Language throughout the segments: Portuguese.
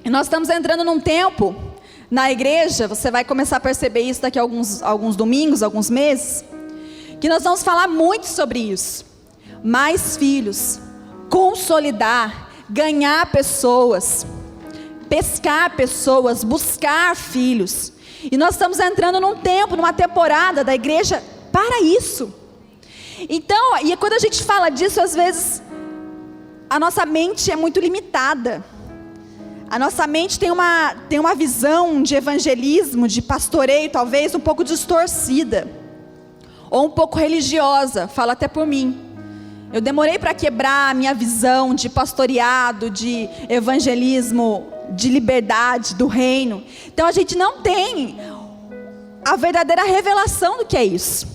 E nós estamos entrando num tempo na igreja, você vai começar a perceber isso daqui a alguns domingos, alguns meses, que nós vamos falar muito sobre isso. Mais filhos, consolidar, ganhar pessoas, pescar pessoas, buscar filhos. E nós estamos entrando num tempo, numa temporada da igreja para isso. Então, e quando a gente fala disso, às vezes a nossa mente é muito limitada. A nossa mente tem uma visão de evangelismo, de pastoreio, talvez um pouco distorcida, ou um pouco religiosa, fala até por mim. Eu demorei para quebrar a minha visão de pastoreado, de evangelismo, de liberdade, do reino. Então a gente não tem a verdadeira revelação do que é isso.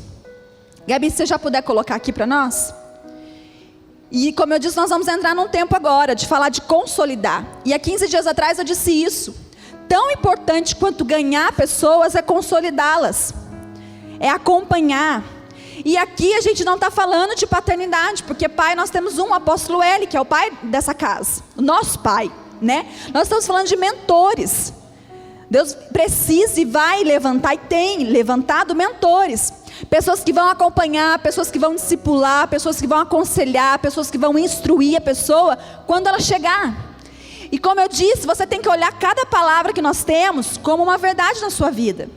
Gabi, se você já puder colocar aqui para nós. E como eu disse, nós vamos entrar num tempo agora de falar de consolidar. E há 15 dias atrás eu disse isso. Tão importante quanto ganhar pessoas é consolidá-las, é acompanhar. E aqui a gente não está falando de paternidade, porque pai, nós temos um, o apóstolo Eli, que é o pai dessa casa, o nosso pai, né? Nós estamos falando de mentores. Deus precisa e vai levantar, e tem levantado mentores. Pessoas que vão acompanhar, pessoas que vão discipular, pessoas que vão aconselhar, pessoas que vão instruir a pessoa quando ela chegar. E como eu disse, você tem que olhar cada palavra que nós temos como uma verdade na sua vida.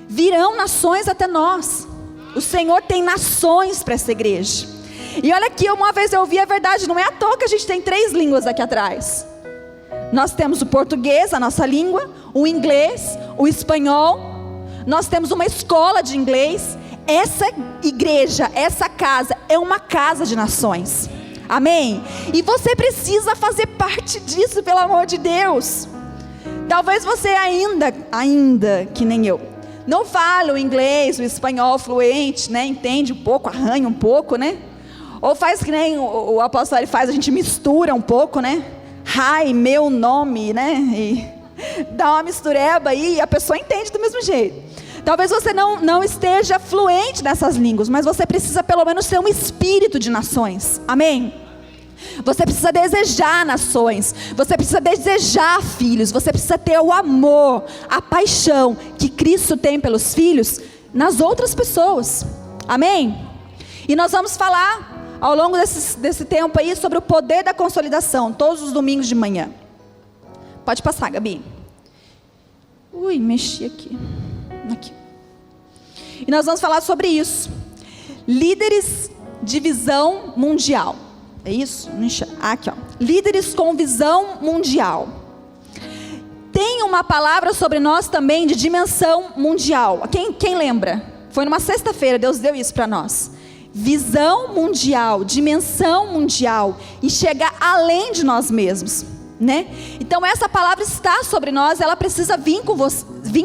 Virão nações até nós. O Senhor tem nações para essa igreja. E olha aqui, uma vez eu ouvi a verdade, não é à toa que a gente tem 3 línguas aqui atrás. Nós temos o português, a nossa língua, o inglês, o espanhol. Nós temos uma escola de inglês. Essa igreja, essa casa é uma casa de nações. Amém? E você precisa fazer parte disso, pelo amor de Deus. Talvez você ainda que nem eu, não fale o inglês, o espanhol fluente, né? Entende um pouco, arranha um pouco, né? Ou faz que nem o apóstolo ele faz, a gente mistura um pouco, né? Hi, meu nome, né? E dá uma mistureba aí e a pessoa entende do mesmo jeito. Talvez você não esteja fluente nessas línguas, mas você precisa pelo menos ter um espírito de nações. Amém? Você precisa desejar nações, você precisa desejar filhos, você precisa ter o amor, a paixão que Cristo tem pelos filhos nas outras pessoas. Amém? E nós vamos falar ao longo desse tempo aí sobre o poder da consolidação, todos os domingos de manhã. Pode passar, Gabi. Ui, mexi aqui. E nós vamos falar sobre isso. Líderes de visão mundial. É isso? Aqui, ó. Líderes com visão mundial. Tem uma palavra sobre nós também de dimensão mundial. Quem lembra? Foi numa sexta-feira, Deus deu isso para nós. Visão mundial, dimensão mundial. E chegar além de nós mesmos, né? Então essa palavra está sobre nós, ela precisa vir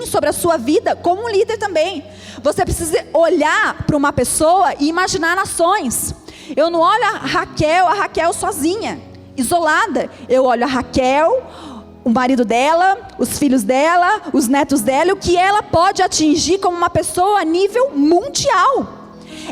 sobre a sua vida como um líder também. Você precisa olhar para uma pessoa e imaginar nações. Eu não olho a Raquel sozinha, isolada. Eu olho a Raquel, o marido dela, os filhos dela, os netos dela, o que ela pode atingir como uma pessoa a nível mundial.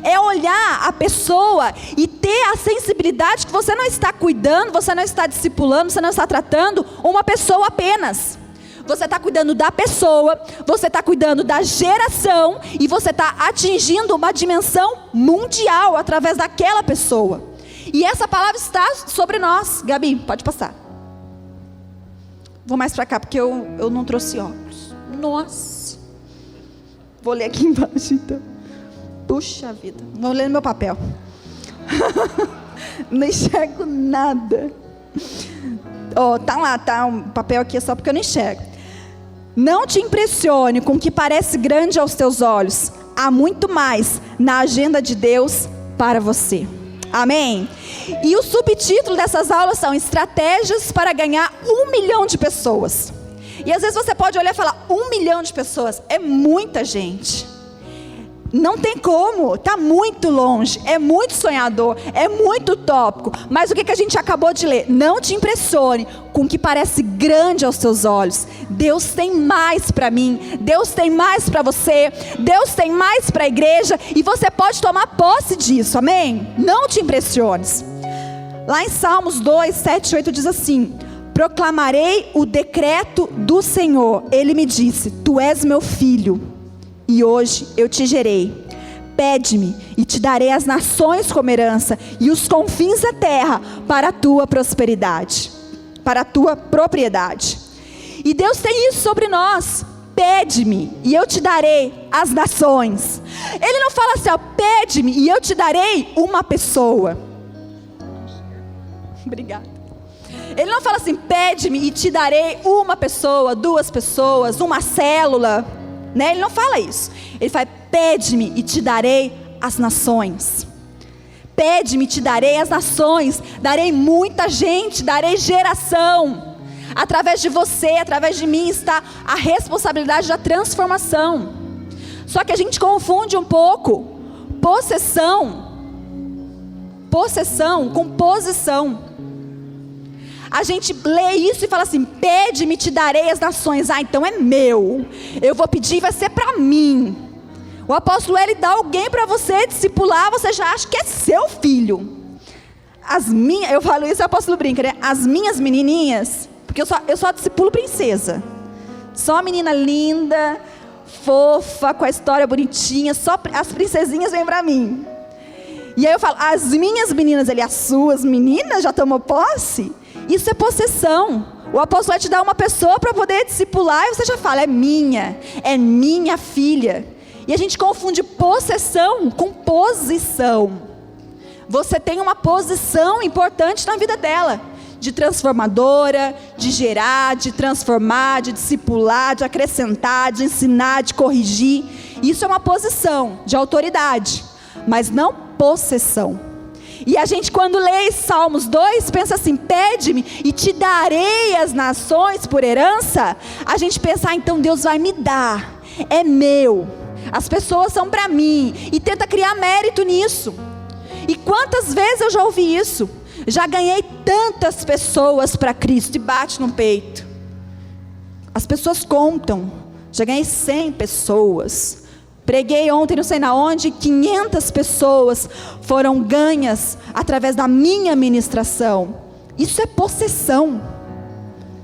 É olhar a pessoa e ter a sensibilidade que você não está cuidando, você não está discipulando, você não está tratando uma pessoa apenas. Você está cuidando da pessoa, você está cuidando da geração e você está atingindo uma dimensão mundial através daquela pessoa. E essa palavra está sobre nós. Gabi, pode passar. Vou mais para cá porque eu não trouxe óculos. Nossa. Vou ler aqui embaixo então. Puxa vida, vou ler no meu papel. Não enxergo nada. Tá lá, tá um papel aqui só porque eu não enxergo. Não te impressione com o que parece grande aos teus olhos. Há muito mais na agenda de Deus para você. Amém? E o subtítulo dessas aulas são Estratégias para ganhar 1 milhão de pessoas. E às vezes você pode olhar e falar, 1 milhão de pessoas é muita gente. Não tem como, está muito longe, é muito sonhador, é muito utópico. Mas o que a gente acabou de ler? Não te impressione com o que parece grande aos seus olhos. Deus tem mais para mim, Deus tem mais para você, Deus tem mais para a igreja. E você pode tomar posse disso, amém? Não te impressiones. Lá em Salmos 2, 7 e 8 diz assim: proclamarei o decreto do Senhor. Ele me disse: tu és meu filho, e hoje eu te gerei. Pede-me e te darei as nações como herança, e os confins da terra para a tua prosperidade, para a tua propriedade. E Deus tem isso sobre nós: pede-me e eu te darei as nações. Ele não fala assim, ó, pede-me e eu te darei uma pessoa. Obrigada. Ele não fala assim, pede-me e te darei uma pessoa, duas pessoas, uma célula, né? Ele não fala isso. Ele fala, pede-me e te darei as nações. Pede-me e te darei as nações. Darei muita gente, darei geração. Através de você, através de mim está a responsabilidade da transformação. Só que a gente confunde um pouco possessão com posição. A gente lê isso e fala assim, pede-me, te darei as nações. Ah, então é meu. Eu vou pedir, vai ser para mim. O apóstolo, ele dá alguém para você discipular, você já acha que é seu filho. Eu falo isso, o apóstolo brinca, né? As minhas menininhas, porque eu só discipulo princesa. Só uma menina linda, fofa, com a história bonitinha, só as princesinhas vêm para mim. E aí eu falo, as minhas meninas, as suas meninas já tomou posse? Isso é possessão. O apóstolo vai te dar uma pessoa para poder discipular e você já fala, é minha filha. E a gente confunde possessão com posição. Você tem uma posição importante na vida dela, de transformadora, de gerar, de transformar, de discipular, de acrescentar, de ensinar, de corrigir. Isso é uma posição de autoridade, mas não possessão. E a gente, quando lê Salmos 2, pensa assim, pede-me e te darei as nações por herança. A gente pensa, então Deus vai me dar, é meu, as pessoas são para mim, e tenta criar mérito nisso. E quantas vezes eu já ouvi isso? Já ganhei tantas pessoas para Cristo, e bate no peito. As pessoas contam, já ganhei 100 pessoas. Preguei ontem, não sei na onde, 500 pessoas foram ganhas através da minha ministração. Isso é possessão.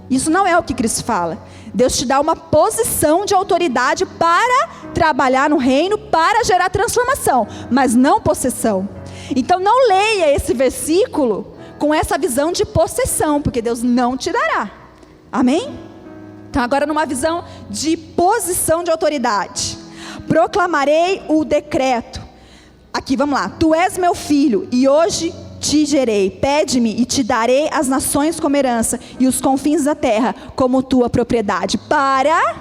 Isso não é o que Cristo fala. Deus te dá uma posição de autoridade para trabalhar no reino, para gerar transformação, mas não possessão. Então não leia esse versículo com essa visão de possessão, porque Deus não te dará. Amém? Então agora numa visão de posição de autoridade. Proclamarei o decreto. Aqui, vamos lá. Tu és meu filho, e hoje te gerei. Pede-me e te darei as nações como herança, e os confins da terra como tua propriedade. Para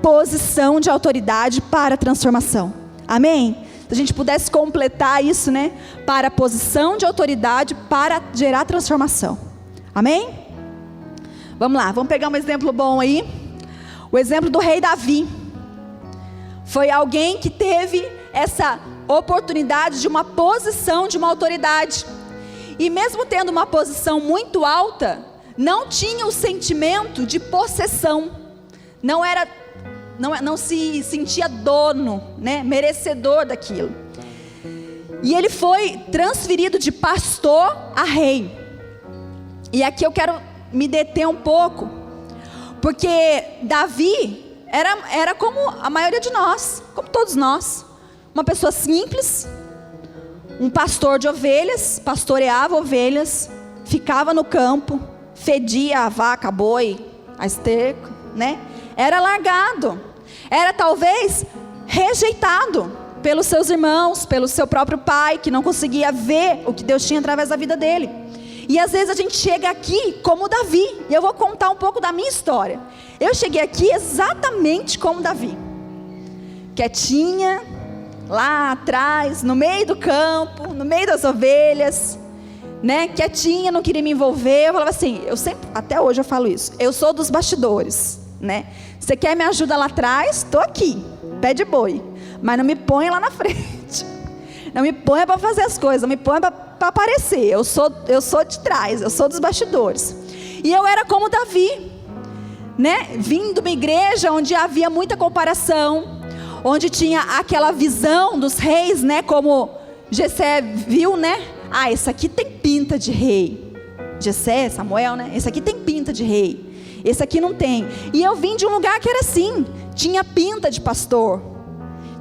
posição de autoridade, para transformação. Amém? Se a gente pudesse completar isso, né? Para posição de autoridade, para gerar transformação. Amém? Vamos lá, vamos pegar um exemplo bom aí. O exemplo do rei Davi. Foi alguém que teve essa oportunidade de uma posição, de uma autoridade. E mesmo tendo uma posição muito alta, não tinha o sentimento de possessão. Não se sentia dono, né, merecedor daquilo. E ele foi transferido de pastor a rei. E aqui eu quero me deter um pouco, porque Davi era como a maioria de nós, como todos nós, uma pessoa simples, um pastor de ovelhas, pastoreava ovelhas, ficava no campo, fedia a vaca, a boi, a esterco, né? Era largado, era talvez rejeitado pelos seus irmãos, pelo seu próprio pai, que não conseguia ver o que Deus tinha através da vida dele. E às vezes a gente chega aqui como Davi, e eu vou contar um pouco da minha história. Eu cheguei aqui exatamente como Davi, quietinha, lá atrás, no meio do campo, no meio das ovelhas, né? Quietinha, não queria me envolver. Eu falava assim, até hoje eu falo isso, eu sou dos bastidores, né? Você quer me ajuda lá atrás? Estou aqui, pé de boi, mas não me põe lá na frente. Não me ponha para fazer as coisas, não me ponha para aparecer. Eu sou de trás, eu sou dos bastidores. E eu era como Davi, né? Vim de uma igreja onde havia muita comparação, onde tinha aquela visão dos reis, né? Como Jessé viu, né? Ah, esse aqui tem pinta de rei. Jessé, Samuel, né? Esse aqui tem pinta de rei, esse aqui não tem. E eu vim de um lugar que era assim, tinha pinta de pastor,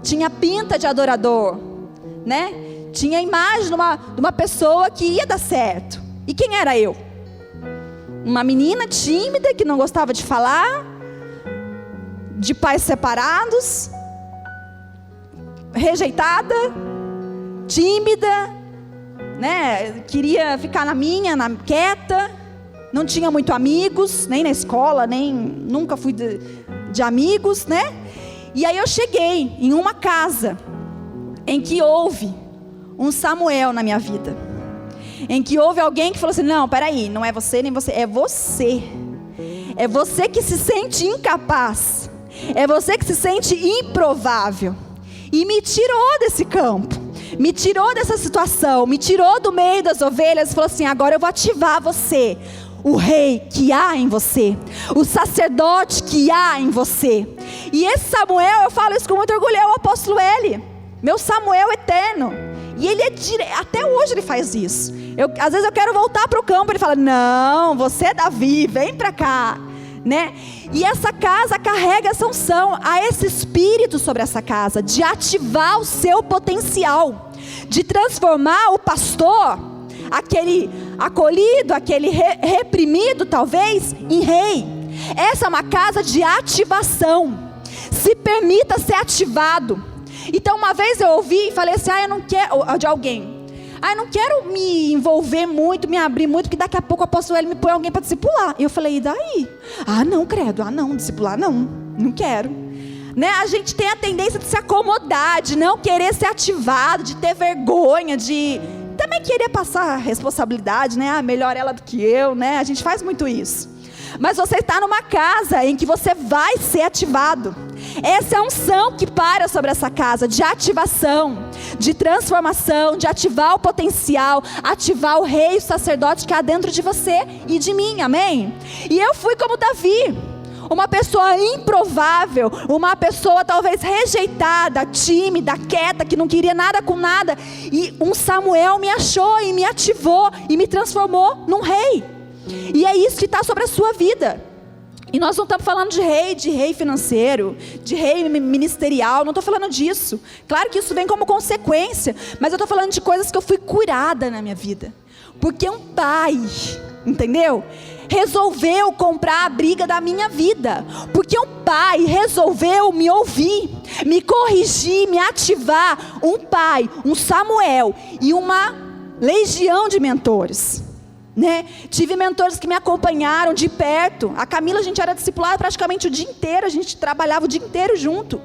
tinha pinta de adorador, né? Tinha a imagem de uma pessoa que ia dar certo. E quem era eu? Uma menina tímida que não gostava de falar, de pais separados, rejeitada, tímida, né? Queria ficar quieta, não tinha muito amigos, nem na escola, nunca fui de amigos, né? E aí eu cheguei em uma casa em que houve um Samuel na minha vida, em que houve alguém que falou assim: não, peraí, não é você nem você, é você. É você que se sente incapaz, é você que se sente improvável. E me tirou desse campo, me tirou dessa situação, me tirou do meio das ovelhas e falou assim: agora eu vou ativar você, o rei que há em você, o sacerdote que há em você. E esse Samuel, eu falo isso com muito orgulho, é o apóstolo Eli, meu Samuel eterno. E ele até hoje ele faz isso. Às vezes eu quero voltar para o campo, ele fala: não, você é Davi, vem para cá, né? E essa casa carrega essa unção, há esse espírito sobre essa casa, de ativar o seu potencial, de transformar o pastor, aquele acolhido, aquele reprimido talvez, em rei. Essa é uma casa de ativação. Se permita ser ativado. Então uma vez eu ouvi e falei assim: eu não quero, de alguém, eu não quero me envolver muito, me abrir muito, porque daqui a pouco o apóstolo Eli me põe alguém para discipular. E eu falei: e daí? Não, credo, não, discipular não quero, né? A gente tem a tendência de se acomodar, de não querer ser ativado, de ter vergonha, de também querer passar responsabilidade, né? Melhor ela do que eu, né? A gente faz muito isso. Mas você está numa casa em que você vai ser ativado. Essa é a unção que para sobre essa casa, de ativação, de transformação, de ativar o potencial, ativar o rei, o sacerdote que há dentro de você e de mim, amém? E eu fui como Davi, uma pessoa improvável, uma pessoa talvez rejeitada, tímida, quieta, que não queria nada com nada. E um Samuel me achou e me ativou e me transformou num rei. E é isso que está sobre a sua vida. E nós não estamos falando de rei financeiro, de rei ministerial, não estou falando disso. Claro que isso vem como consequência, mas eu estou falando de coisas que eu fui curada na minha vida. Porque um pai, entendeu? Resolveu comprar a briga da minha vida. Porque um pai resolveu me ouvir, me corrigir, me ativar. Um pai, um Samuel e uma legião de mentores, né? Tive mentores que me acompanharam de perto. A Camila, a gente era discipulada praticamente o dia inteiro, a gente trabalhava o dia inteiro junto.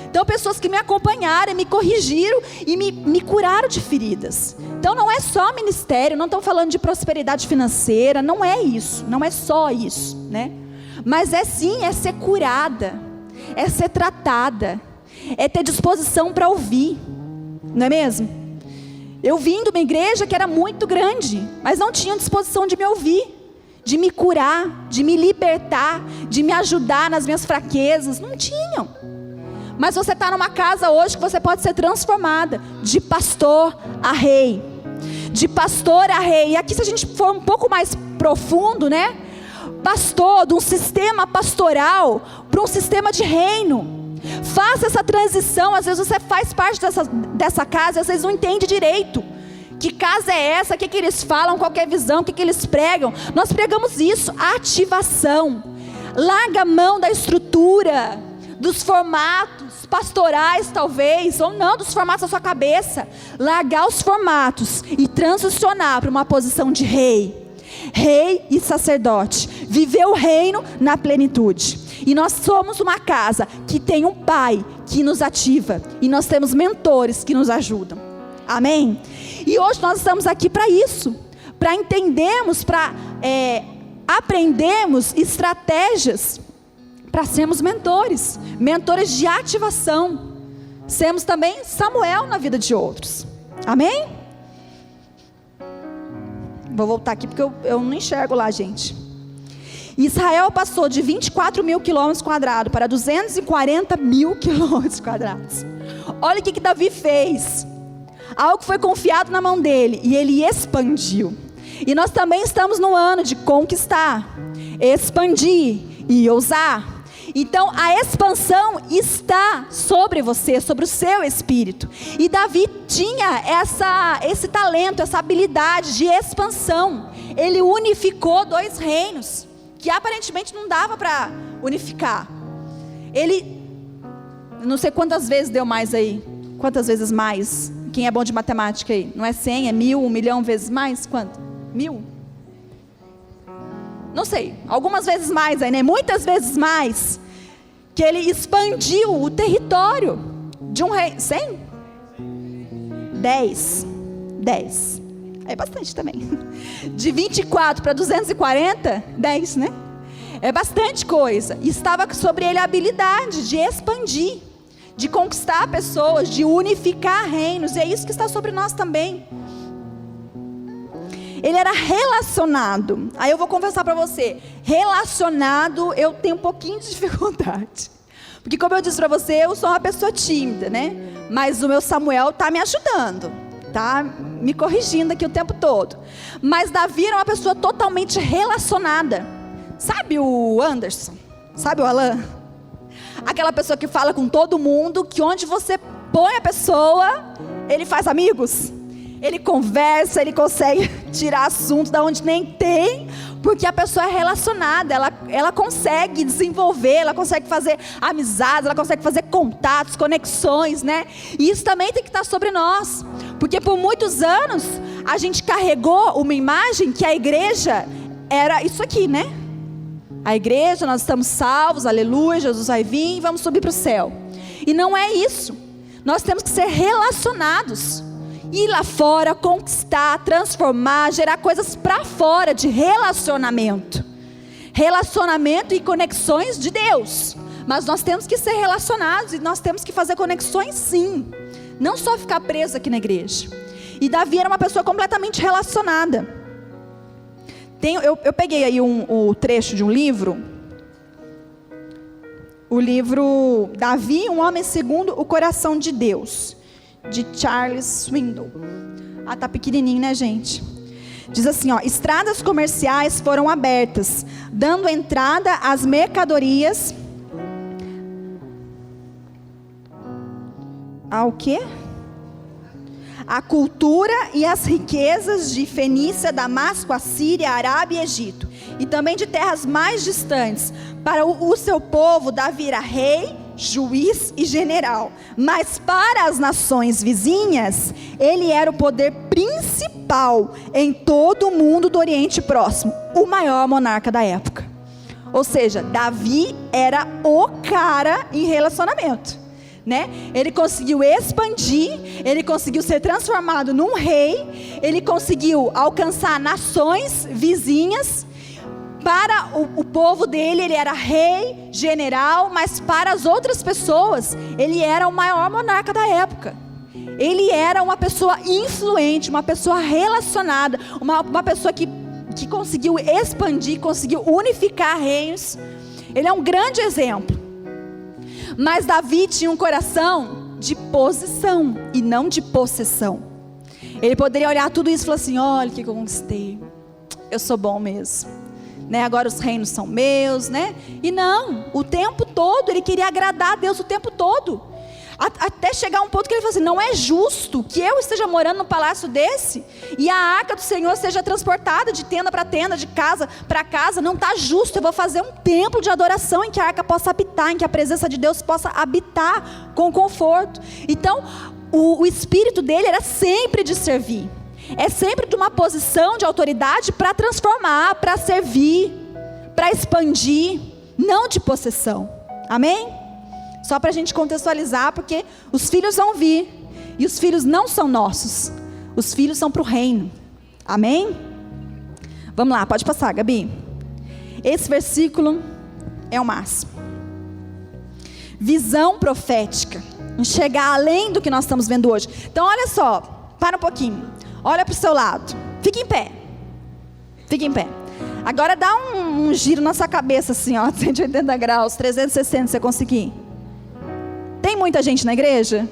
Então pessoas que me acompanharam, me corrigiram e me curaram de feridas. Então não é só ministério, não estão falando de prosperidade financeira, não é isso, não é só isso, né? Mas é sim, é ser curada, é ser tratada, é ter disposição para ouvir, não é mesmo? Eu vim de uma igreja que era muito grande, mas não tinham disposição de me ouvir, de me curar, de me libertar, de me ajudar nas minhas fraquezas. Não tinham. Mas você está numa casa hoje que você pode ser transformada de pastor a rei. De pastor a rei. E aqui, se a gente for um pouco mais profundo, né? Pastor, de um sistema pastoral para um sistema de reino. Faça essa transição. Às vezes você faz parte dessa casa, às vezes não entende direito. Que casa é essa? O que eles falam? Qual que é a visão? O que eles pregam? Nós pregamos isso, ativação. Larga a mão da estrutura, dos formatos pastorais talvez, ou não, dos formatos da sua cabeça. Largar os formatos e transicionar para uma posição de rei. Rei e sacerdote. Viver o reino na plenitude. E nós somos uma casa que tem um pai que nos ativa. E nós temos mentores que nos ajudam. Amém? E hoje nós estamos aqui para isso. Para entendermos, para aprendermos estratégias para sermos mentores. Mentores de ativação. Sermos também Samuel na vida de outros. Amém? Vou voltar aqui porque eu não enxergo lá, gente. Israel passou de 24 mil quilômetros quadrados para 240 mil quilômetros quadrados. Olha o que Davi fez. Algo foi confiado na mão dele e ele expandiu. E nós também estamos no ano de conquistar, expandir e ousar. Então a expansão está sobre você, sobre o seu espírito. E Davi tinha esse talento, essa habilidade de expansão. Ele unificou 2 reinos, que aparentemente não dava para unificar. Ele, não sei quantas vezes deu mais aí. Quantas vezes mais? Quem é bom de matemática aí? Não é 100, é 1000, 1 milhão vezes mais? Quanto? 1000? Não sei, algumas vezes mais aí, né? Muitas vezes mais. Que ele expandiu o território de um rei. 100? 10. É bastante também. De 24 para 240, 10, né? É bastante coisa. E estava sobre ele a habilidade de expandir, de conquistar pessoas, de unificar reinos. E é isso que está sobre nós também. Ele era relacionado. Aí eu vou confessar para você, relacionado eu tenho um pouquinho de dificuldade. Porque como eu disse para você, eu sou uma pessoa tímida, né? Mas o meu Samuel está me ajudando, tá me corrigindo aqui o tempo todo. Mas Davi era uma pessoa totalmente relacionada. Sabe o Anderson? Sabe o Alan? Aquela pessoa que fala com todo mundo, que onde você põe a pessoa, ele faz amigos. Ele conversa, ele consegue tirar assunto da onde nem tem, porque a pessoa é relacionada, ela consegue desenvolver, ela consegue fazer amizades, ela consegue fazer contatos, conexões, né? E isso também tem que estar sobre nós, porque por muitos anos a gente carregou uma imagem que a igreja era isso aqui, né? A igreja, nós estamos salvos, aleluia, Jesus vai vir e vamos subir para o céu. E não é isso, nós temos que ser relacionados. Ir lá fora, conquistar, transformar, gerar coisas para fora de relacionamento. Relacionamento e conexões de Deus. Mas nós temos que ser relacionados e nós temos que fazer conexões sim. Não só ficar preso aqui na igreja. E Davi era uma pessoa completamente relacionada. Eu peguei aí o trecho de um livro. O livro Davi, um homem segundo o coração de Deus, de Charles Swindoll. Tá pequenininho, né, gente? Diz assim, estradas comerciais foram abertas, dando entrada às mercadorias. Ao quê? A cultura e as riquezas de Fenícia, Damasco, Assíria, Arábia e Egito, e também de terras mais distantes. Para o seu povo, Davi era rei, juiz e general, mas para as nações vizinhas, ele era o poder principal em todo o mundo do Oriente Próximo, o maior monarca da época. Ou seja, Davi era o cara em relacionamento, né? Ele conseguiu expandir, ele conseguiu ser transformado num rei, ele conseguiu alcançar nações vizinhas. Para o povo dele, ele era rei, general, mas para as outras pessoas, ele era o maior monarca da época. Ele era uma pessoa influente, uma pessoa relacionada, uma pessoa que conseguiu expandir, conseguiu unificar reinos. Ele é um grande exemplo. Mas Davi tinha um coração de posição e não de possessão. Ele poderia olhar tudo isso e falar assim, olha o que eu conquistei, eu sou bom mesmo. Né, agora os reinos são meus, né? E não, o tempo todo ele queria agradar a Deus o tempo todo. Até chegar um ponto que ele falou assim, não é justo que eu esteja morando num palácio desse e a arca do Senhor seja transportada de tenda para tenda, de casa para casa. Não está justo, eu vou fazer um templo de adoração em que a arca possa habitar, em que a presença de Deus possa habitar com conforto. Então o espírito dele era sempre de servir. É sempre de uma posição de autoridade para transformar, para servir, para expandir, não de possessão. Amém? Só para a gente contextualizar, porque os filhos vão vir, e os filhos não são nossos, os filhos são para o reino. Amém? Vamos lá, pode passar, Gabi. Esse versículo é o máximo. Visão profética, enxergar além do que nós estamos vendo hoje. Então olha só, para um pouquinho. Olha para o seu lado. Fique em pé. Fique em pé. Agora dá um giro na sua cabeça assim, 180 graus, 360, se você conseguir. Tem muita gente na igreja?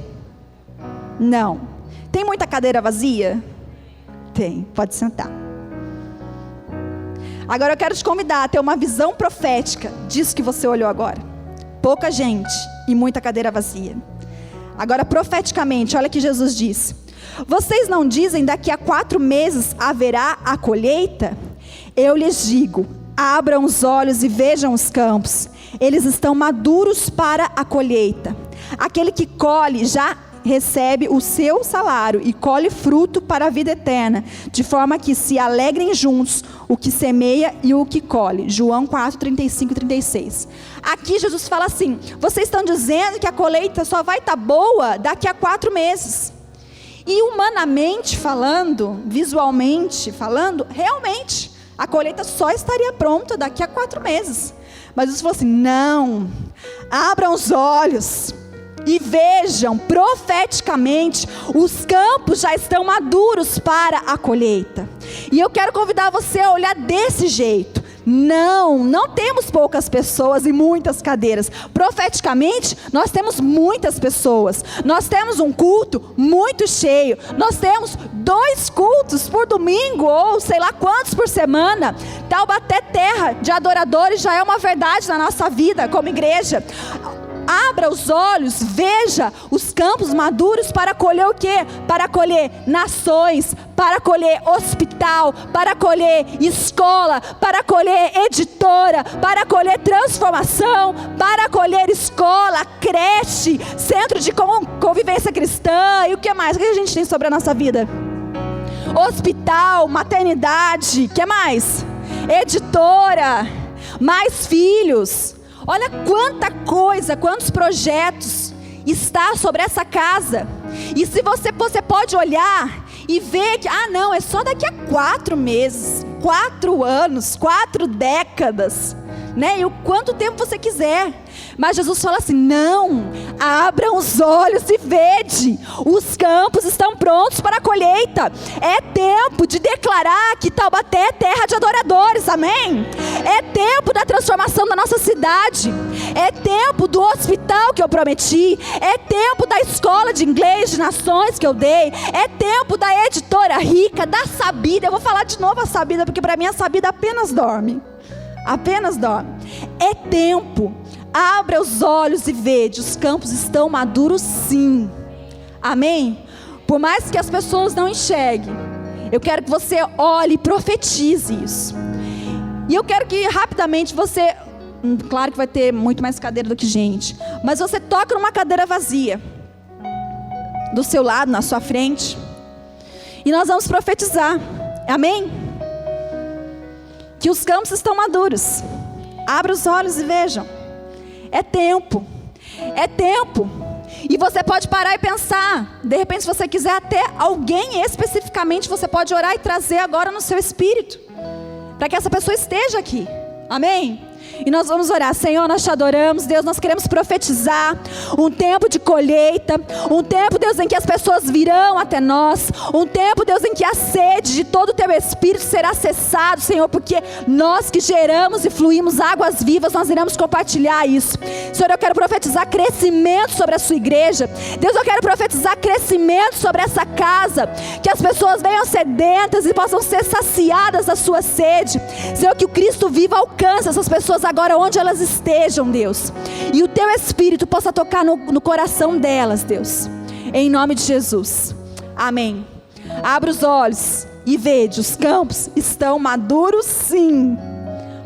Não. Tem muita cadeira vazia? Tem. Pode sentar. Agora eu quero te convidar a ter uma visão profética disso que você olhou agora. Pouca gente e muita cadeira vazia. Agora profeticamente, olha o que Jesus disse: vocês não dizem daqui a 4 meses haverá a colheita? Eu lhes digo, abram os olhos e vejam os campos, eles estão maduros para a colheita. Aquele que colhe já recebe o seu salário e colhe fruto para a vida eterna, de forma que se alegrem juntos o que semeia e o que colhe. João 4, 35 e 36. Aqui Jesus fala assim: vocês estão dizendo que a colheita só vai estar boa daqui a 4 meses. E humanamente falando, visualmente falando, realmente a colheita só estaria pronta daqui a 4 meses. Mas Jesus falou assim: não, abram os olhos e vejam, profeticamente, os campos já estão maduros para a colheita. E eu quero convidar você a olhar desse jeito. Não temos poucas pessoas e muitas cadeiras. Profeticamente, nós temos muitas pessoas. Nós temos um culto muito cheio. Nós temos 2 cultos por domingo, ou sei lá quantos por semana. Taubaté terra de adoradores já é uma verdade na nossa vida como igreja. Abra os olhos, veja os campos maduros para colher o quê? Para colher nações, para colher hospital, para colher escola, para colher editora, para colher transformação, para colher escola, creche, centro de convivência cristã e o que mais? O que a gente tem sobre a nossa vida? Hospital, maternidade, o que mais? Editora, mais filhos. Olha quanta coisa, quantos projetos está sobre essa casa. E se você pode olhar e ver que, não, é só daqui a 4 meses, 4 anos, 4 décadas, né? E o quanto tempo você quiser. Mas Jesus fala assim: não, abram os olhos e vede, os campos estão prontos para a colheita. É tempo de declarar que Taubaté é terra de adoradores, amém? É tempo da transformação da nossa cidade. É tempo do hospital que eu prometi. É tempo da escola de inglês de nações que eu dei. É tempo da editora rica, da Sabida. Eu vou falar de novo a Sabida, porque para mim a Sabida apenas dorme. Apenas dorme. É tempo. Abra os olhos e veja, os campos estão maduros sim. Amém? Por mais que as pessoas não enxerguem, eu quero que você olhe e profetize isso. E eu quero que rapidamente você, claro que vai ter muito mais cadeira do que gente, mas você toca numa cadeira vazia, do seu lado, na sua frente, e nós vamos profetizar. Amém? Que os campos estão maduros. Abra os olhos e vejam. É tempo. É tempo. E você pode parar e pensar. De repente, se você quiser até alguém especificamente, você pode orar e trazer agora no seu espírito, para que essa pessoa esteja aqui. Amém? E nós vamos orar. Senhor, nós te adoramos, Deus, nós queremos profetizar um tempo de colheita, um tempo, Deus, em que as pessoas virão até nós, um tempo, Deus, em que a sede de todo o teu Espírito será cessado, Senhor, porque nós que geramos e fluímos águas vivas, nós iremos compartilhar isso. Senhor, eu quero profetizar crescimento sobre a sua igreja. Deus, eu quero profetizar crescimento sobre essa casa, que as pessoas venham sedentas e possam ser saciadas da sua sede. Senhor, que o Cristo vivo alcance essas pessoas agora onde elas estejam, Deus, e o teu Espírito possa tocar no coração delas, Deus, em nome de Jesus, amém. Abra os olhos e vede, os campos estão maduros sim.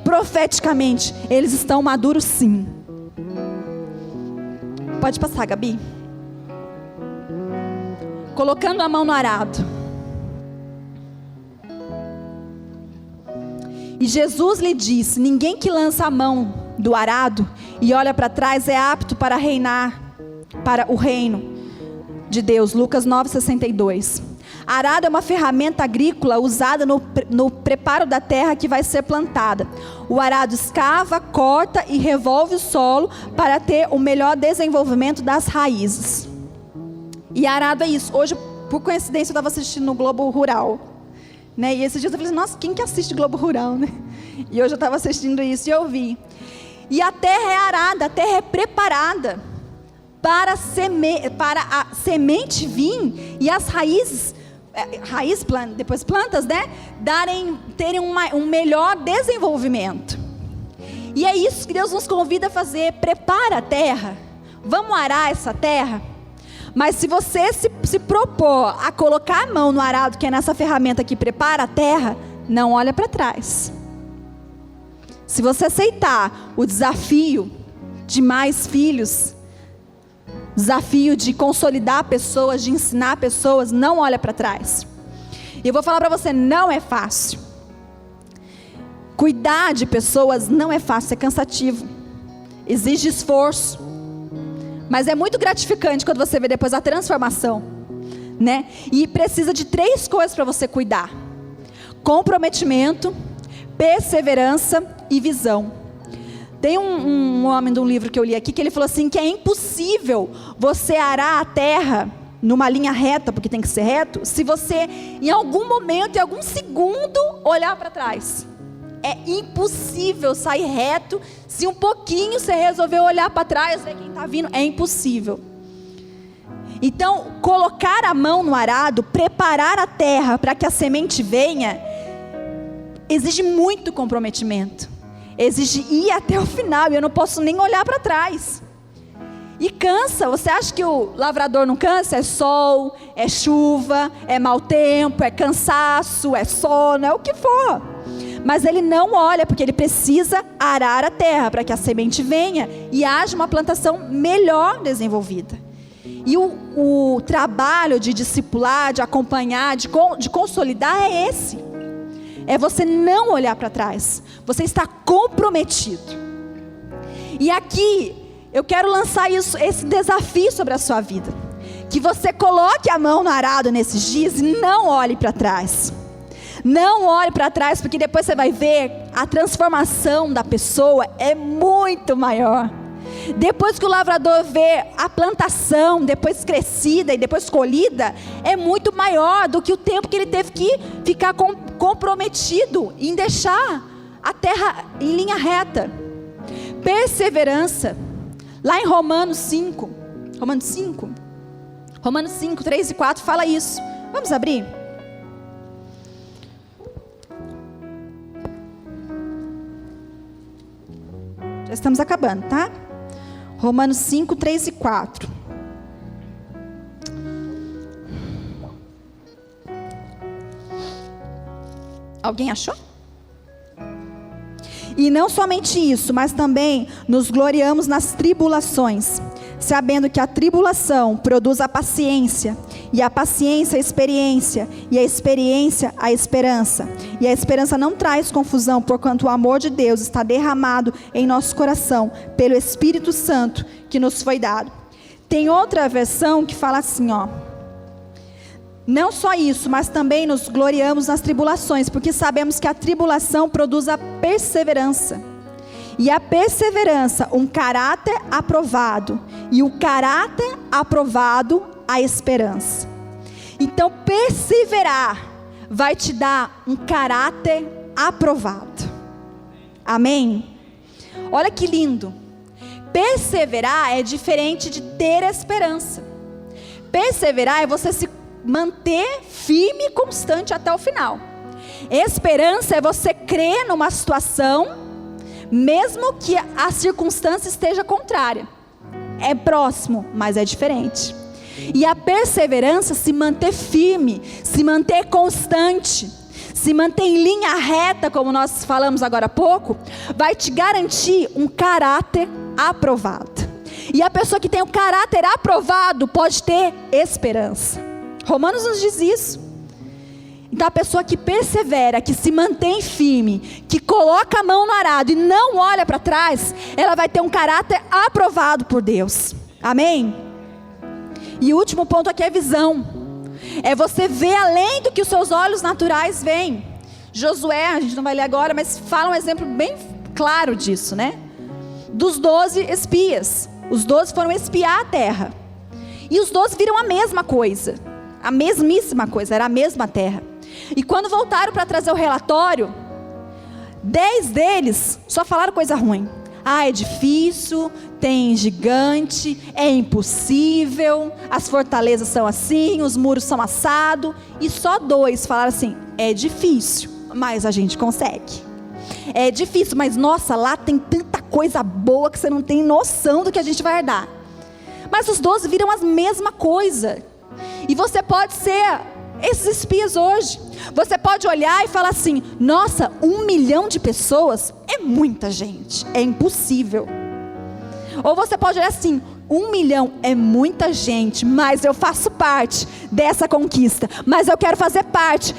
Profeticamente, eles estão maduros sim. Pode passar, Gabi. Colocando a mão no arado. E Jesus lhe disse: ninguém que lança a mão do arado e olha para trás é apto para reinar para o reino de Deus. Lucas 9:62. Arado é uma ferramenta agrícola usada no preparo da terra que vai ser plantada. O arado escava, corta e revolve o solo para ter o melhor desenvolvimento das raízes. E arado é isso. Hoje, por coincidência, eu estava assistindo no Globo Rural, né? E esses dias eu falei, nossa, quem que assiste Globo Rural, né? E hoje eu estava assistindo isso e eu vi. E a terra é arada, a terra é preparada para a semente vir e as raízes depois plantas, né? Terem um melhor desenvolvimento. E é isso que Deus nos convida a fazer. Prepara a terra. Vamos arar essa terra. Mas se você se propor a colocar a mão no arado, que é nessa ferramenta que prepara a terra, não olha para trás. Se você aceitar o desafio de mais filhos, desafio de consolidar pessoas, de ensinar pessoas, não olha para trás. E eu vou falar para você, não é fácil. Cuidar de pessoas não é fácil, é cansativo. Exige esforço. Mas é muito gratificante quando você vê depois a transformação, né? E precisa de 3 coisas para você cuidar: comprometimento, perseverança e visão. Tem um homem de um livro que eu li aqui, que ele falou assim, que é impossível você arar a terra numa linha reta, porque tem que ser reto, se você em algum momento, em algum segundo, olhar para trás. É impossível sair reto, se um pouquinho você resolver olhar para trás, ver quem está vindo, é impossível. Então, colocar a mão no arado, preparar a terra para que a semente venha, exige muito comprometimento. Exige ir até o final, e eu não posso nem olhar para trás. E cansa. Você acha que o lavrador não cansa? É sol, é chuva, é mau tempo, é cansaço, é sono, é o que for. Mas ele não olha, porque ele precisa arar a terra para que a semente venha e haja uma plantação melhor desenvolvida. E o trabalho de discipular, de acompanhar, de consolidar é esse. É você não olhar para trás. Você está comprometido. E aqui eu quero lançar esse desafio sobre a sua vida. Que você coloque a mão no arado nesses dias e não olhe para trás. Não olhe para trás, porque depois você vai ver a transformação da pessoa é muito maior. Depois que o lavrador vê a plantação, depois crescida e depois colhida, é muito maior do que o tempo que ele teve que ficar comprometido em deixar a terra em linha reta. Perseverança. Lá em Romanos 5, 3 e 4 fala isso. Vamos abrir? Já estamos acabando, tá? Romanos 5, 3 e 4. Alguém achou? E não somente isso, mas também nos gloriamos nas tribulações, sabendo que a tribulação produz a paciência, e a paciência a experiência, e a experiência a esperança. E a esperança não traz confusão, porquanto o amor de Deus está derramado em nosso coração, pelo Espírito Santo que nos foi dado. Tem outra versão que fala assim, ó: não só isso, mas também nos gloriamos nas tribulações, porque sabemos que a tribulação produz a perseverança. E a perseverança, um caráter aprovado. E o caráter aprovado, a esperança. Então, perseverar vai te dar um caráter aprovado. Amém? Olha que lindo. Perseverar é diferente de ter esperança. Perseverar é você se manter firme e constante até o final. Esperança é você crer numa situação, mesmo que a circunstância esteja contrária. É próximo, mas é diferente. E a perseverança, se manter firme, se manter constante, se manter em linha reta, como nós falamos agora há pouco, vai te garantir um caráter aprovado. E a pessoa que tem o caráter aprovado pode ter esperança. Romanos nos diz isso. Então a pessoa que persevera, que se mantém firme, que coloca a mão no arado e não olha para trás, ela vai ter um caráter aprovado por Deus. Amém? E o último ponto aqui é visão. É você ver além do que os seus olhos naturais veem. Josué, a gente não vai ler agora, mas fala um exemplo bem claro disso, né? Dos 12 espias. Os 12 foram espiar a terra. E os 12 viram a mesma coisa. A mesmíssima coisa, era a mesma terra. E quando voltaram para trazer o relatório, 10 deles só falaram coisa ruim. é difícil, tem gigante, é impossível, as fortalezas são assim, os muros são assados. E só 2 falaram assim: é difícil, mas a gente consegue. É difícil, mas nossa, lá tem tanta coisa boa que você não tem noção do que a gente vai herdar. Mas os 12 viram a mesma coisa. E você pode ser esses espias hoje. Você pode olhar e falar assim: nossa, 1 milhão de pessoas é muita gente, é impossível. Ou você pode olhar assim: 1 milhão é muita gente, mas eu faço parte dessa conquista, mas eu quero fazer parte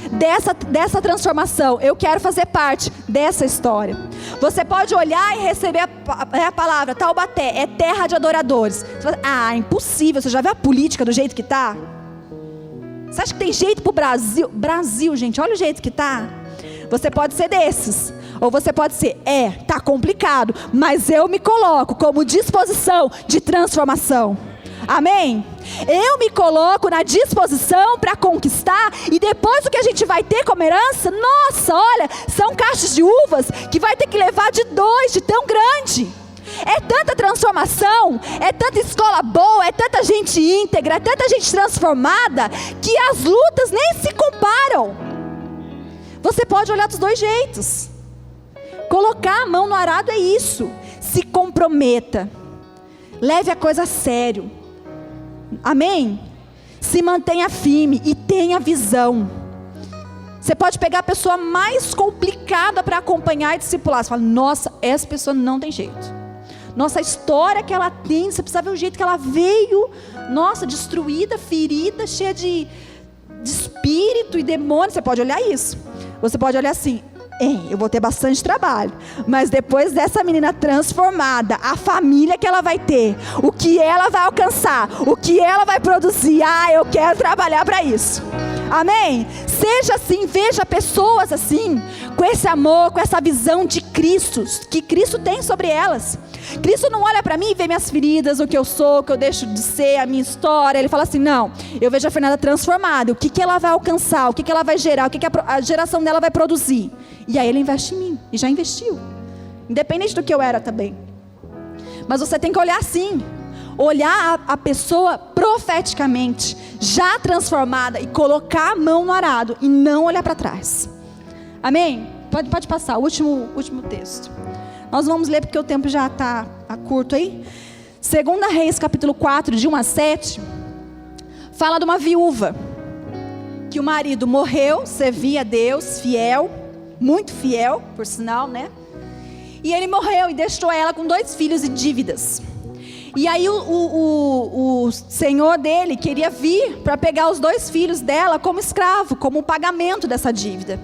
dessa transformação, eu quero fazer parte dessa história. Você pode olhar e receber a palavra: Taubaté é terra de adoradores. Você fala: impossível, você já viu a política do jeito que está? Você acha que tem jeito para o Brasil? Brasil, gente, olha o jeito que está. Você pode ser desses. Ou você pode ser: tá complicado, mas eu me coloco como disposição de transformação. Amém? Eu me coloco na disposição para conquistar. E depois o que a gente vai ter como herança, nossa, olha, são caixas de uvas que vai ter que levar de 2, de tão grande. É tanta transformação, é tanta escola boa, é tanta gente íntegra, é tanta gente transformada, que as lutas nem se comparam. Você pode olhar dos 2 jeitos. Colocar a mão no arado é isso. Se comprometa. Leve a coisa a sério. Amém? Se mantenha firme e tenha visão. Você pode pegar a pessoa mais complicada para acompanhar e discipular. Você fala: nossa, essa pessoa não tem jeito. Nossa, a história que ela tem, você precisa ver o jeito que ela veio. Nossa, destruída, ferida, cheia de espírito e demônio. Você pode olhar isso. Você pode olhar assim: eu vou ter bastante trabalho, mas depois dessa menina transformada, a família que ela vai ter, o que ela vai alcançar, o que ela vai produzir, eu quero trabalhar para isso. Amém? Seja assim, veja pessoas assim, com esse amor, com essa visão de Cristo, que Cristo tem sobre elas. Cristo não olha para mim e vê minhas feridas, o que eu sou, o que eu deixo de ser, a minha história. Ele fala assim: não, eu vejo a Fernanda transformada, o que ela vai alcançar, o que ela vai gerar, o que a geração dela vai produzir. E aí ele investe em mim, e já investiu, independente do que eu era também. Mas você tem que olhar assim, olhar a pessoa profeticamente, já transformada, e colocar a mão no arado, e não olhar para trás. Amém? Pode passar, o último texto. Nós vamos ler porque o tempo já está curto aí. 2 Reis, capítulo 4, de 1 a 7, fala de uma viúva, que o marido morreu, servia a Deus, fiel, muito fiel, por sinal, né? E ele morreu e deixou ela com 2 filhos e dívidas. E aí o senhor dele queria vir para pegar os 2 filhos dela como escravo, como pagamento dessa dívida.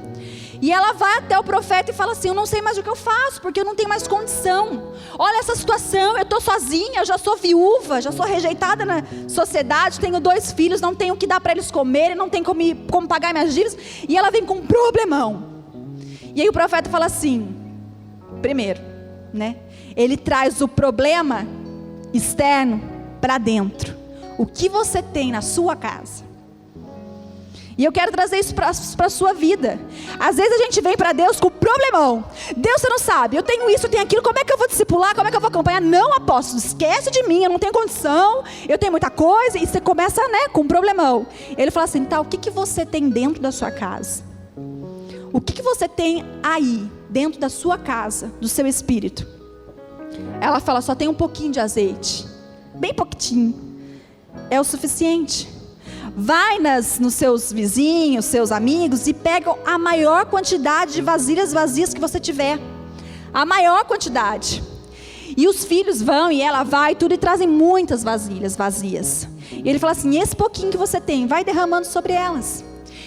E ela vai até o profeta e fala assim: eu não sei mais o que eu faço, porque eu não tenho mais condição. Olha essa situação, eu estou sozinha, eu já sou viúva, já sou rejeitada na sociedade, tenho 2 filhos, não tenho o que dar para eles comerem, não tenho como pagar minhas dívidas. E ela vem com um problemão. E aí o profeta fala assim, primeiro, né? Ele traz o problema externo para dentro. O que você tem na sua casa? E eu quero trazer isso para a sua vida. Às vezes a gente vem para Deus com problemão. Deus, você não sabe, eu tenho isso, eu tenho aquilo, como é que eu vou discipular, como é que eu vou acompanhar? Não, apóstolo, esquece de mim, eu não tenho condição, eu tenho muita coisa. E você começa, né, com um problemão. Ele fala assim: tá, o que você tem dentro da sua casa? O que você tem aí, dentro da sua casa, do seu espírito? Ela fala: só tem um pouquinho de azeite, bem pouquinho, é o suficiente. Vai nos seus vizinhos, seus amigos, e pega a maior quantidade de vasilhas vazias que você tiver. A maior quantidade. E os filhos vão, e ela vai, tudo, e trazem muitas vasilhas vazias. E ele fala assim: esse pouquinho que você tem, vai derramando sobre elas.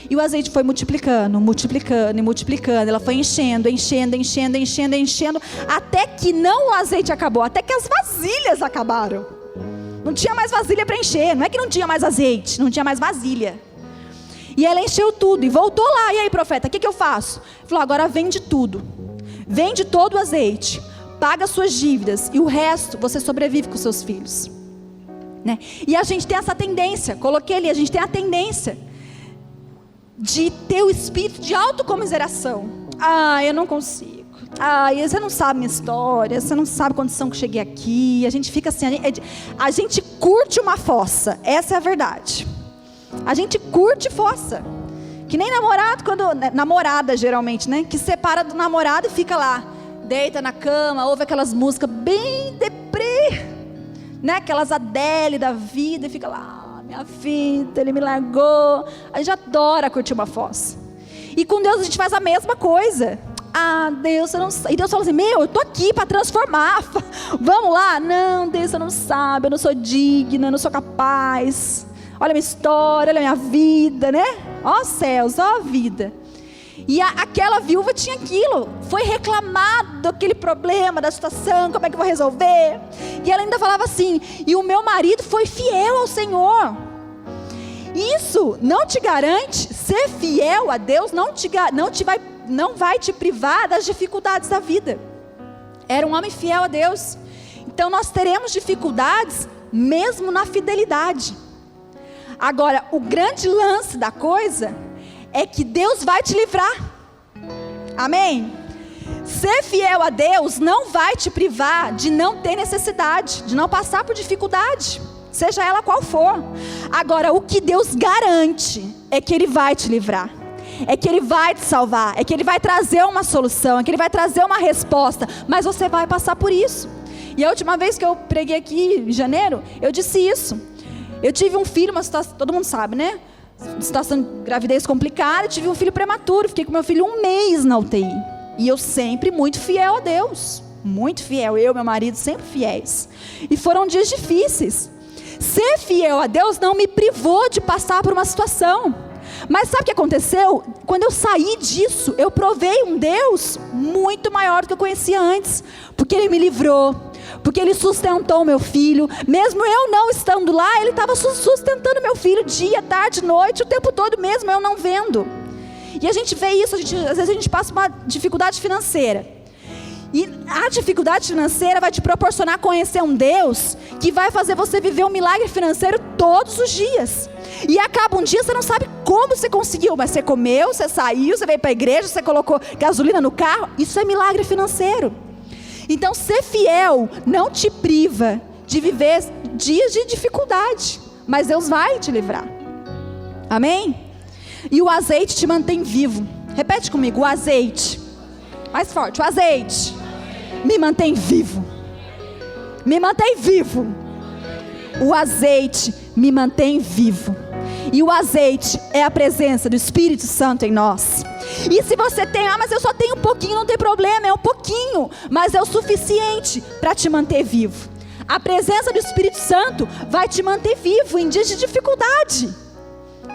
E o azeite foi multiplicando, multiplicando e multiplicando. Ela foi enchendo, enchendo, enchendo, enchendo, enchendo, até que não o azeite acabou, até que as vasilhas acabaram. Não tinha mais vasilha para encher. Não é que não tinha mais azeite, não tinha mais vasilha. E ela encheu tudo e voltou lá. E aí, profeta, o que eu faço? Ele falou: agora vende tudo. Vende todo o azeite. Paga suas dívidas. E o resto você sobrevive com seus filhos. Né? E a gente tem essa tendência, coloquei ali, a gente tem a tendência de ter o espírito de autocomiseração. Eu não consigo. Ai, você não sabe minha história, você não sabe a condição que eu cheguei aqui. A gente fica assim, a gente curte uma fossa, essa é a verdade. A gente curte fossa. Que nem namorado, namorada geralmente, né? Que separa do namorado e fica lá, deita na cama, ouve aquelas músicas bem deprê, né? Aquelas Adele da vida e fica lá, minha vida, ele me largou. A gente adora curtir uma fossa. E com Deus a gente faz a mesma coisa. Ah, Deus, você não sabe. E Deus fala assim, eu tô aqui para transformar. Vamos lá? Não, Deus, você não sabe, eu não sou digna, eu não sou capaz. Olha a minha história, olha a minha vida, né? Ó céus, ó a vida. E aquela viúva tinha aquilo. Foi reclamado daquele problema, da situação, como é que eu vou resolver? E ela ainda falava assim, e o meu marido foi fiel ao Senhor. Isso não te garante, ser fiel a Deus não vai te privar das dificuldades da vida. Era um homem fiel a Deus. Então nós teremos dificuldades mesmo na fidelidade. Agora, o grande lance da coisa é que Deus vai te livrar. Amém? Ser fiel a Deus não vai te privar de não ter necessidade, de não passar por dificuldade, seja ela qual for. Agora, o que Deus garante é que Ele vai te livrar, é que Ele vai te salvar, é que Ele vai trazer uma solução, é que Ele vai trazer uma resposta, mas você vai passar por isso. E a última vez que eu preguei aqui em janeiro, eu disse isso. Eu tive um filho, uma situação, todo mundo sabe, né? Situação de gravidez complicada, tive um filho prematuro, fiquei com meu filho 1 mês na UTI. E eu sempre muito fiel a Deus, muito fiel, eu e meu marido sempre fiéis. E foram dias difíceis. Ser fiel a Deus não me privou de passar por uma situação. Mas sabe o que aconteceu? Quando eu saí disso, eu provei um Deus muito maior do que eu conhecia antes. Porque Ele me livrou, porque Ele sustentou o meu filho. Mesmo eu não estando lá, Ele estava sustentando meu filho dia, tarde, noite, o tempo todo mesmo, eu não vendo. E a gente vê isso, às vezes a gente passa uma dificuldade financeira. E a dificuldade financeira vai te proporcionar conhecer um Deus que vai fazer você viver um milagre financeiro todos os dias. E acaba um dia, você não sabe como você conseguiu, mas você comeu, você saiu, você veio para a igreja, você colocou gasolina no carro. Isso é milagre financeiro. Então ser fiel não te priva de viver dias de dificuldade, mas Deus vai te livrar. Amém? E o azeite te mantém vivo. Repete comigo, o azeite. Mais forte, o azeite me mantém vivo. Me mantém vivo. O azeite me mantém vivo. E o azeite é a presença do Espírito Santo em nós. E se você tem, mas eu só tenho um pouquinho, não tem problema, é um pouquinho, mas é o suficiente para te manter vivo. A presença do Espírito Santo vai te manter vivo em dias de dificuldade.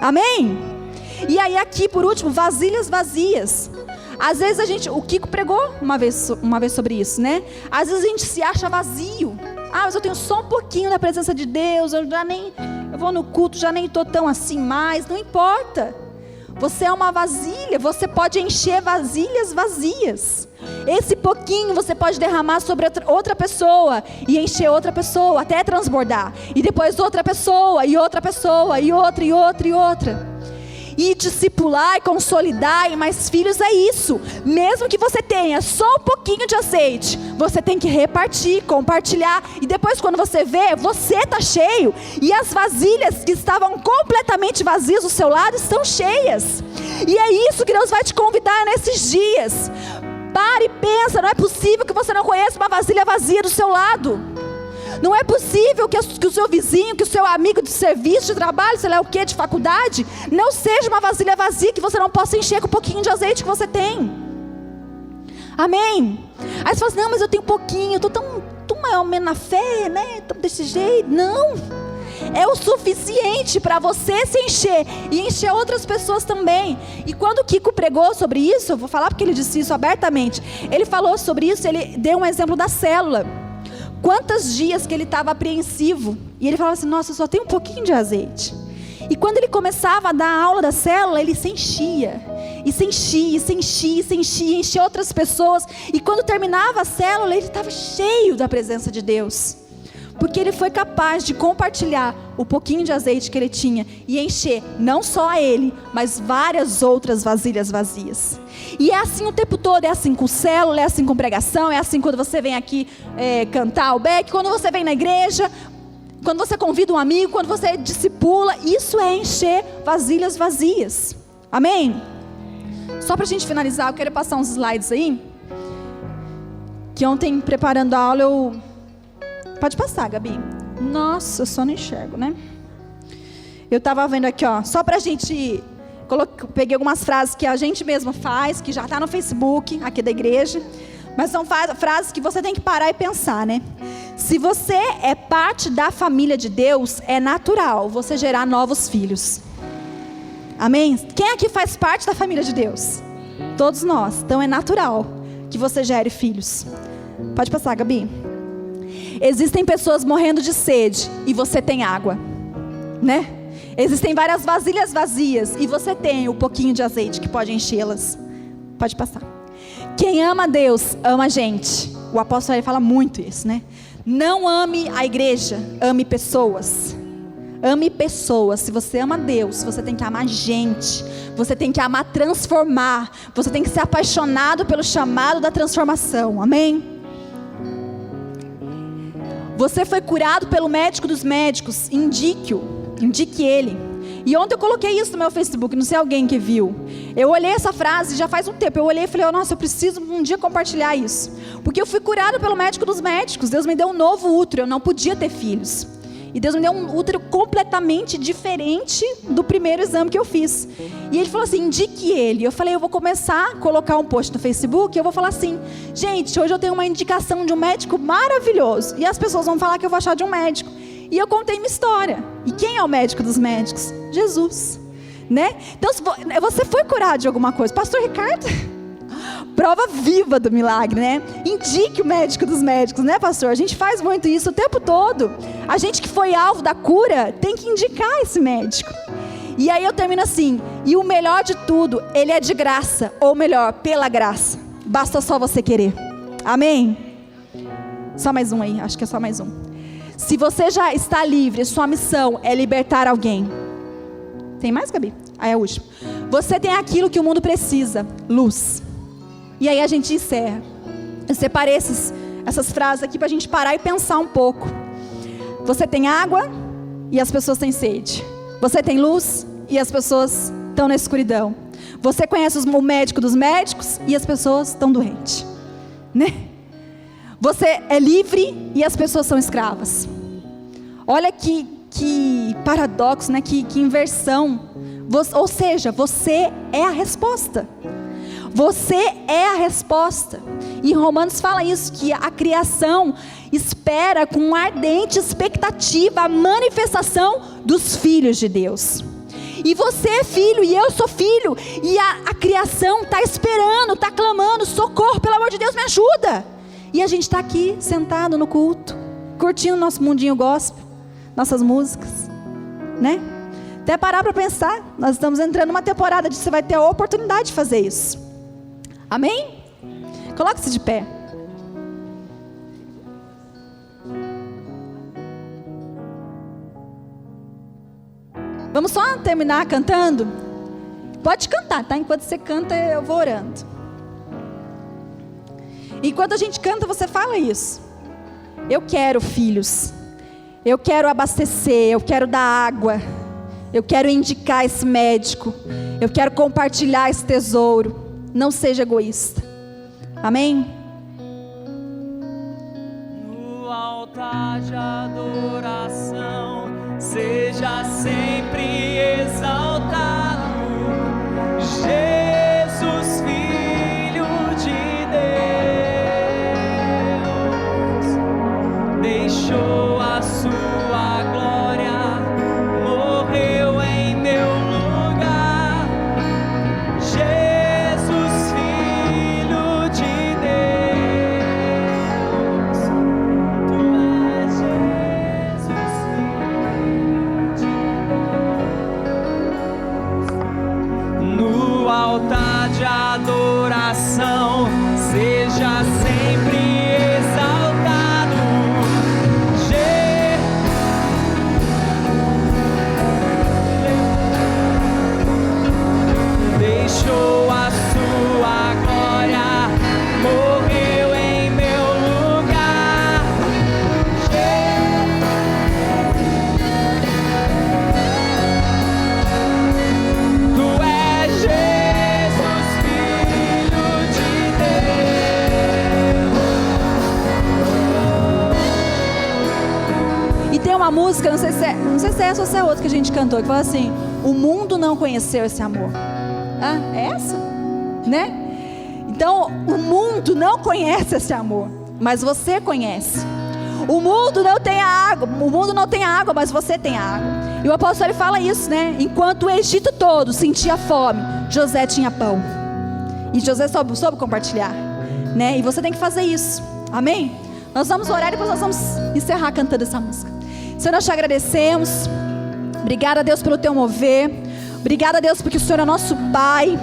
Amém? E aí aqui por último, vasilhas vazias. Às vezes o Kiko pregou uma vez sobre isso, né? Às vezes a gente se acha vazio. Mas eu tenho só um pouquinho da presença de Deus, eu vou no culto, já nem estou tão assim mais. Não importa. Você é uma vasilha, você pode encher vasilhas vazias. Esse pouquinho você pode derramar sobre outra pessoa e encher outra pessoa até transbordar. E depois outra pessoa e outra pessoa e outra e outra e outra. E discipular e consolidar em mais filhos é isso. Mesmo que você tenha só um pouquinho de azeite, você tem que repartir, compartilhar. E depois quando você vê, você está cheio. E as vasilhas que estavam completamente vazias do seu lado estão cheias. E é isso que Deus vai te convidar nesses dias. Pare e pensa, não é possível que você não conheça uma vasilha vazia do seu lado. Não é possível que o seu vizinho, que o seu amigo de serviço, de trabalho, sei lá o que, de faculdade, não seja uma vasilha vazia que você não possa encher com um pouquinho de azeite que você tem. Amém? Aí você fala assim, não, mas eu tenho pouquinho, eu estou tão maior na fé, né? Tão desse jeito. Não, é o suficiente para você se encher e encher outras pessoas também. E quando o Kiko pregou sobre isso, eu vou falar porque ele disse isso abertamente. Ele falou sobre isso, ele deu um exemplo da célula. Quantos dias que ele estava apreensivo. E ele falava assim, nossa, eu só tenho um pouquinho de azeite. E quando ele começava a dar a aula da célula, ele se enchia. E se enchia, se enchia, se enchia, enchia outras pessoas. E quando terminava a célula, ele estava cheio da presença de Deus. Porque ele foi capaz de compartilhar o pouquinho de azeite que ele tinha e encher não só a ele, mas várias outras vasilhas vazias. E é assim o tempo todo, é assim com célula, é assim com pregação, é assim quando você vem aqui cantar o beck, quando você vem na igreja, quando você convida um amigo, quando você discipula, isso é encher vasilhas vazias. Amém? Só para a gente finalizar, eu quero passar uns slides aí, que ontem preparando a aula eu... Pode passar, Gabi. Nossa, eu só não enxergo, né? Eu estava vendo aqui, ó, só para a gente... Peguei algumas frases que a gente mesma faz, que já está no Facebook, aqui da igreja. Mas são frases que você tem que parar e pensar, né? Se você é parte da família de Deus, é natural você gerar novos filhos. Amém? Quem aqui faz parte da família de Deus? Todos nós. Então é natural que você gere filhos. Pode passar, Gabi. Existem pessoas morrendo de sede e você tem água, né? Existem várias vasilhas vazias e você tem o pouquinho de azeite que pode enchê-las. Pode passar. Quem ama Deus, ama a gente. O apóstolo fala muito isso, né? Não ame a igreja, ame pessoas. Ame pessoas. Se você ama Deus, você tem que amar gente. Você tem que amar transformar. Você tem que ser apaixonado pelo chamado da transformação. Amém? Você foi curado pelo médico dos médicos. Indique ele. E ontem eu coloquei isso no meu Facebook, não sei alguém que viu. Eu olhei essa frase já faz um tempo. Eu olhei e falei, nossa, eu preciso um dia compartilhar isso. Porque eu fui curado pelo médico dos médicos. Deus me deu um novo útero, eu não podia ter filhos. E Deus me deu um útero completamente diferente do primeiro exame que eu fiz. E ele falou assim, indique ele. Eu falei, eu vou começar a colocar um post no Facebook. E eu vou falar assim, gente, hoje eu tenho uma indicação de um médico maravilhoso. E as pessoas vão falar que eu vou achar de um médico. E eu contei minha história. E quem é o médico dos médicos? Jesus, né? Então, se você foi curado de alguma coisa, Pastor Ricardo, prova viva do milagre, né? Indique o médico dos médicos, né, pastor? A gente faz muito isso o tempo todo. A gente que foi alvo da cura tem que indicar esse médico. E aí eu termino assim, e o melhor de tudo, ele é de graça, ou melhor, pela graça. Basta só você querer. Amém? Só mais um aí, acho que é só mais um. Se você já está livre, sua missão é libertar alguém. Tem mais, Gabi? Aí é o último. Você tem aquilo que o mundo precisa, luz. E aí a gente encerra. Eu separei essas frases aqui para a gente parar e pensar um pouco. Você tem água e as pessoas têm sede. Você tem luz e as pessoas estão na escuridão. Você conhece o médico dos médicos e as pessoas estão doentes, né? Você é livre e as pessoas são escravas. Olha que paradoxo, né? Que inversão. Ou seja, você é a resposta. Você é a resposta. E Romanos fala isso, que a criação espera com ardente expectativa a manifestação dos filhos de Deus. E você é filho, e eu sou filho. E a criação está esperando, está clamando, socorro, pelo amor de Deus, me ajuda. E a gente está aqui, sentado no culto, curtindo nosso mundinho gospel, nossas músicas, né? Até parar para pensar, nós estamos entrando numa temporada de você vai ter a oportunidade de fazer isso. Amém? Coloque-se de pé. Vamos só terminar cantando? Pode cantar, tá? Enquanto você canta, eu vou orando. Enquanto a gente canta, você fala isso. Eu quero filhos. Eu quero abastecer, eu quero dar água. Eu quero indicar esse médico. Eu quero compartilhar esse tesouro. Não seja egoísta. Amém? No altar de adoração, seja sempre exaltado, Jesus, Filho de Deus, deixou a sua glória, morreu em meu lugar. Jesus, Filho de Deus, tu és Jesus, Filho de Deus. No altar de adoração, seja sempre exaltado, Jesus. tem uma música, não sei se é essa ou se é outra que a gente cantou, que fala assim: o mundo não conheceu esse amor. Ah, é essa? Né? Então, o mundo não conhece esse amor, mas você conhece. O mundo não tem a água, mas você tem a água. E o apóstolo ele fala isso, né? Enquanto o Egito todo sentia fome, José tinha pão. E José soube compartilhar, né? E você tem que fazer isso. Amém? Nós vamos orar e depois nós vamos encerrar cantando essa música. Senhor, nós te agradecemos. Obrigada, Deus, pelo teu mover. Obrigada, Deus, porque o Senhor é nosso Pai.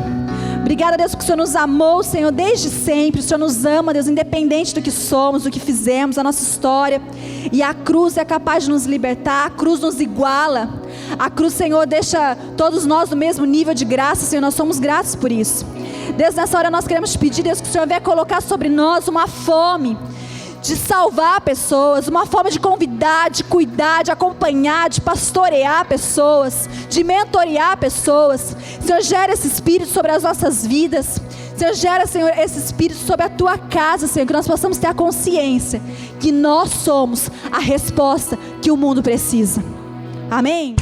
Obrigada, Deus, porque o Senhor nos amou, Senhor, desde sempre. O Senhor nos ama, Deus, independente do que somos, do que fizemos, a nossa história. E a cruz é capaz de nos libertar. A cruz nos iguala. A cruz, Senhor, deixa todos nós no mesmo nível de graça, Senhor. Nós somos gratos por isso. Deus, nessa hora nós queremos te pedir, Deus, que o Senhor venha colocar sobre nós uma fome de salvar pessoas, uma forma de convidar, de cuidar, de acompanhar, de pastorear pessoas, de mentorear pessoas. Senhor, gera esse espírito sobre as nossas vidas. Senhor, gera, Senhor, esse espírito sobre a tua casa, Senhor, que nós possamos ter a consciência que nós somos a resposta que o mundo precisa. Amém?